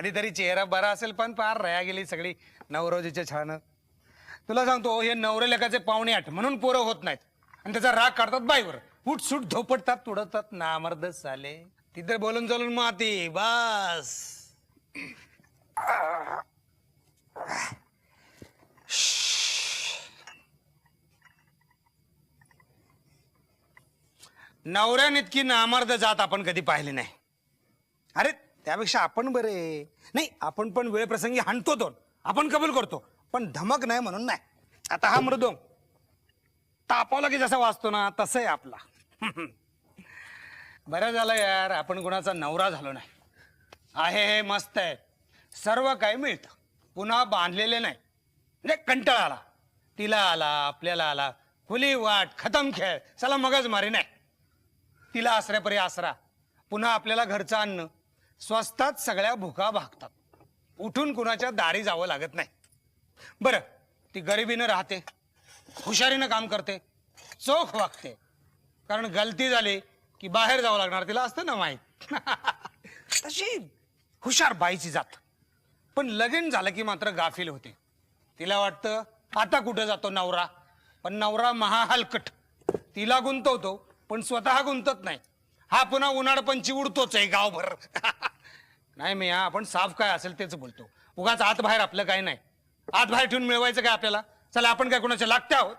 कधीतरी चेहरा बरा असेल पण पार रया गेली सगळी नवरोजीच्या छान. तुला सांगतो हे नवरे लेखाचे पावणे 8 म्हणून पोरं होत नाहीत आणि त्याचा राग काढतात बाईवर. उठसूट धोपटतात तुडतात नामर्द साले. तिथे बोलून चालून माती बस. नवऱ्यान इतकी नामर्द जात आपण कधी पाहिली नाही. अरे त्यापेक्षा आपण बरे. नाही आपण पण वेळ प्रसंगी हाणतो दोन, आपण कबूल करतो, पण धमक नाही म्हणून नाही. आता हा मृदोंग तापवला की जसा वाजतो ना तसं आहे आपला. बरं झालं यार आपण कुणाचा नवरा झालो नाही. आहे हे मस्त आहे, सर्व काही मिळतं, पुन्हा बांधलेले नाही. म्हणजे कंटाळा आला, तिला आला, आपल्याला आला, खुली वाट, खतम खेळ, चला मगच मारी नाही. तिला आसऱ्यापरी आसरा, पुन्हा आपल्याला घरचं अन्न, स्वस्तात सगळ्या भुका भागतात, उठून कुणाच्या दारी जावं लागत नाही. बरं ती गरिबीनं राहते, हुशारीनं काम करते, चोख वागते, कारण गलती झाली की बाहेर जावं लागणार तिला असतं ना माहीत. तशी हुशार बाईची जात. पण लगीन झालं की मात्र गाफील होते. तिला वाटतं आता कुठं जातो नवरा, पण नवरा महाहलकट. तिला गुंतवतो पण स्वतः गुंतत नाही. हा पुन्हा उन्हाळपंची उडतोच आहे गावभर. नाही मी आपण साफ काय असेल तेच बोलतो. उगाच आत बाहेर आपलं काही नाही. आत बाहेर ठेवून मिळवायचं काय आपल्याला. चला आपण काय कोणाच्या लागते आहोत.